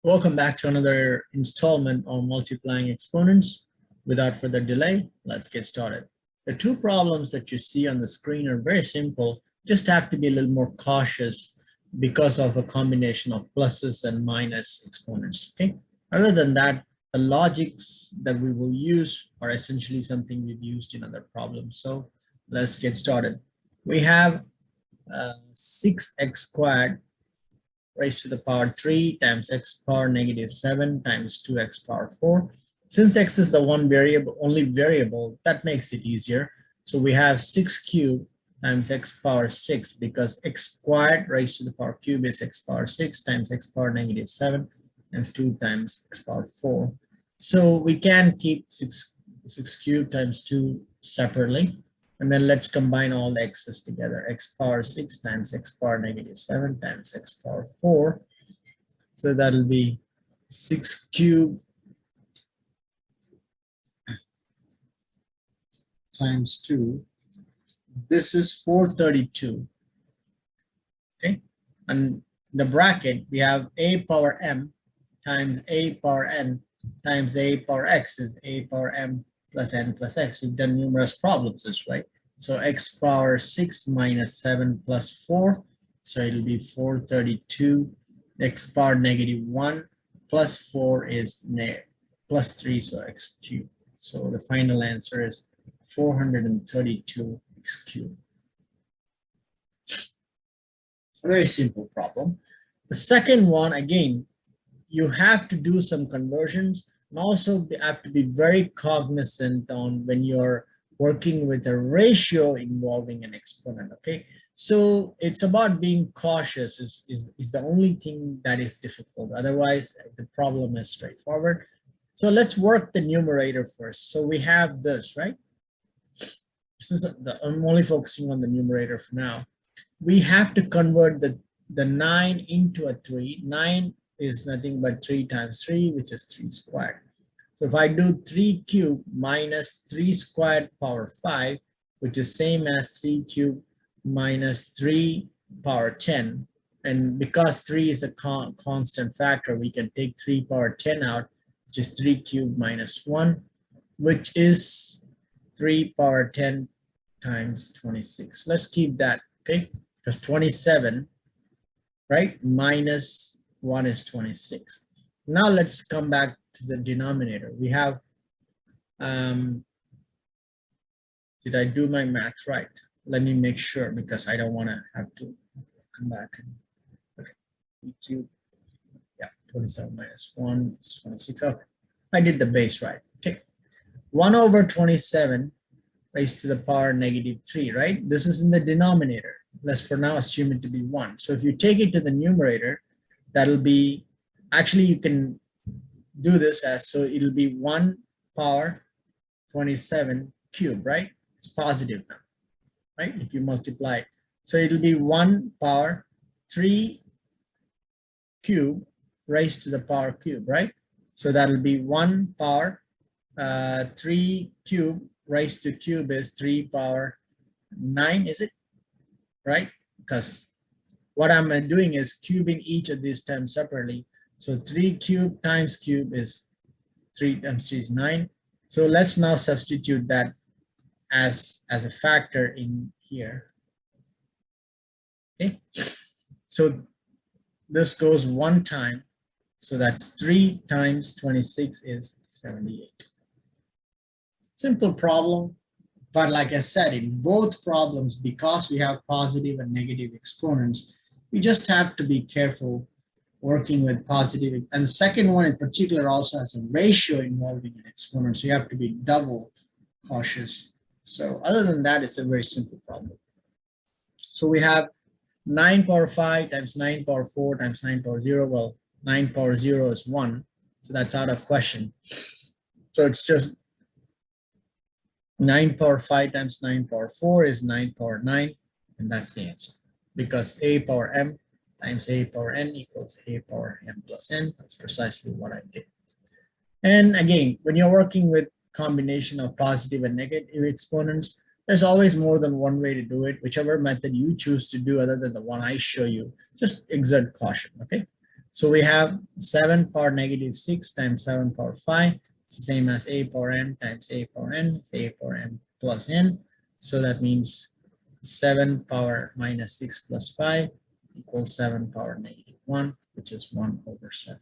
Welcome back to another installment on multiplying exponents. Without further delay, let's get started. The two problems that you see on the screen are very simple, just have to be a little more cautious because of a combination of pluses and minus exponents, okay? Other than that, the logics that we will use are essentially something we've used in other problems. So let's get started. We have 6x squared raised to the power 3 times x power negative 7 times 2x power 4. Since x is the only variable, that makes it easier. So we have 6 cubed times x power 6 because x squared raised to the power cube is x power 6 times x power negative 7 times 2 times x power 4. So we can keep 6 cubed times 2 separately. And then let's combine all the x's together. X power 6 times x power negative 7 times x power 4. So that'll be 6 cubed times 2. This is 432. Okay. And the bracket, we have a power m times a power n times a power x is a power m plus n plus x. We've done numerous problems this way. So x power 6 minus 7 plus 4. So it'll be 432. X power negative 1 plus 4 is plus 3, so x cubed. So the final answer is 432 x cubed. A very simple problem. The second one, again, you have to do some conversions and also have to be very cognizant on when you're working with a ratio involving an exponent, okay? So it's about being cautious is the only thing that is difficult. Otherwise, the problem is straightforward. So let's work the numerator first. So we have this, right? I'm only focusing on the numerator for now. We have to convert the 9 into a 3. 9 is nothing but 3 times 3, which is 3 squared. So if I do 3 cubed minus 3 squared power 5, which is same as 3 cubed minus 3 power 10, and because 3 is a constant factor, we can take 3 power 10 out, which is 3 cubed minus 1, which is 3 power 10 times 26. Let's keep that, okay? Because 27, right, minus 1 is 26. Now let's come back to the denominator. We have, did I do my math right? Let me make sure because I don't want to have to come back. Okay, cube, yeah, 27 minus 1 is 26. Oh, I did the base right. Okay, 1 over 27 raised to the power negative 3, right? This is in the denominator. Let's for now assume it to be 1. So if you take it to the numerator, that'll be, actually you can do this as, so it'll be 1 power 27 cube, right? It's positive now, right? If you multiply it. So it'll be 1 power 3 cube raised to the power cube, right? So that'll be 1 power 3 cube raised to cube is 3 power 9, is it? Right? Because what I'm doing is cubing each of these terms separately. So 3 cube times cube is 3 times 3 is 9. So let's now substitute that as a factor in here. Okay. So this goes 1 time. So that's 3 times 26 is 78. Simple problem. But like I said, in both problems, because we have positive and negative exponents, we just have to be careful working with positive. And the second one in particular also has a ratio involving an exponent. So you have to be double cautious. So other than that, it's a very simple problem. So we have 9 power 5 times 9 power 4 times 9 power 0. Well, 9 power 0 is 1. So that's out of question. So it's just 9 power 5 times 9 power 4 is 9 power 9. And that's the answer. Because a power m times a power n equals a power m plus n. That's precisely what I did. And again, when you're working with combination of positive and negative exponents, there's always more than one way to do it. Whichever method you choose to do other than the one I show you, just exert caution, okay? So we have 7 power negative 6 times 7 power 5. It's the same as a power n times a power n. It's a power n plus n. So that means 7 power minus 6 plus 5 equals 7 power negative 1, which is 1 over 7.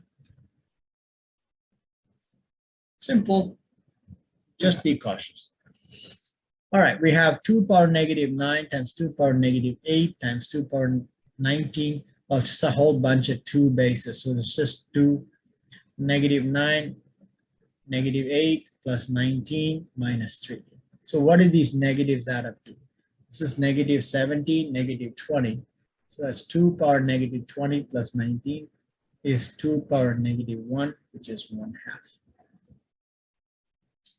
Simple. Just be cautious. All right, we have 2 power negative 9 times 2 power negative 8 times 2 power 19. Well, it's just a whole bunch of 2 bases. So it's just 2 negative 9, negative 8 plus 19 minus 3. So what do these negatives add up to? This is negative 17, negative 20. So that's 2 power negative 20 plus 19 is 2 power negative 1, which is 1/2.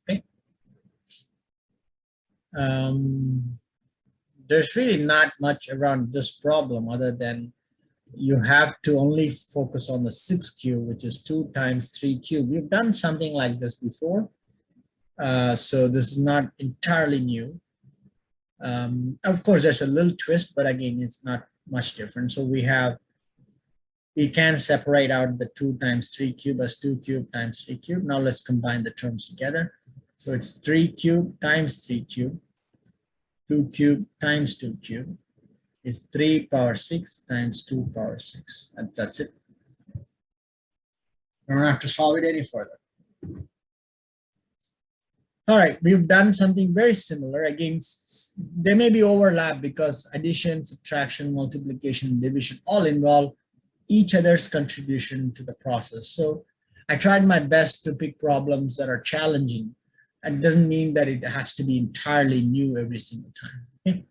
Okay. There's really not much around this problem other than you have to only focus on the 6 cube, which is 2 times 3 cube. We've done something like this before. So this is not entirely new. Of course, there's a little twist, but again, it's not much different. So we can separate out the 2 times 3 cube as 2 cube times 3 cube. Now let's combine the terms together. So it's 3 cube times 3 cube. 2 cube times 2 cube is 3 power 6 times 2 power 6. That's it. I don't have to solve it any further. All right, we've done something very similar. Again, there may be overlap because addition, subtraction, multiplication, division all involve each other's contribution to the process. So I tried my best to pick problems that are challenging. It doesn't mean that it has to be entirely new every single time. Okay?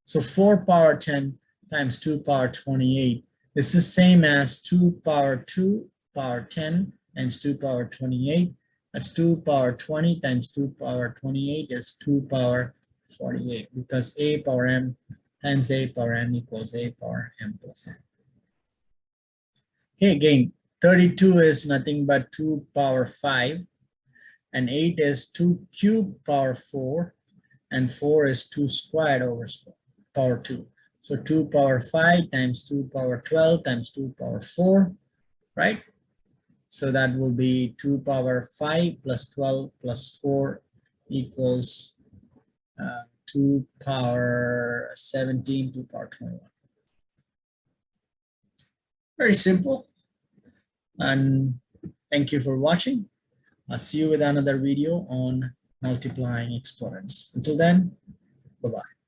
So 4 power 10 times 2 power 28 is the same as 2 power 2 power 10 times 2 power 28. That's 2 power 20 times 2 power 28 is 2 power 48 because a power m times a power m equals a power m plus n. Okay, again, 32 is nothing but 2 power 5 and 8 is 2 cube power 4 and 4 is 2 squared over power 2. So 2 power 5 times 2 power 12 times 2 power 4, right? So that will be 2 power 5 plus 12 plus 4 equals 2 power 17, 2 power 21. Very simple. And thank you for watching. I'll see you with another video on multiplying exponents. Until then, bye-bye.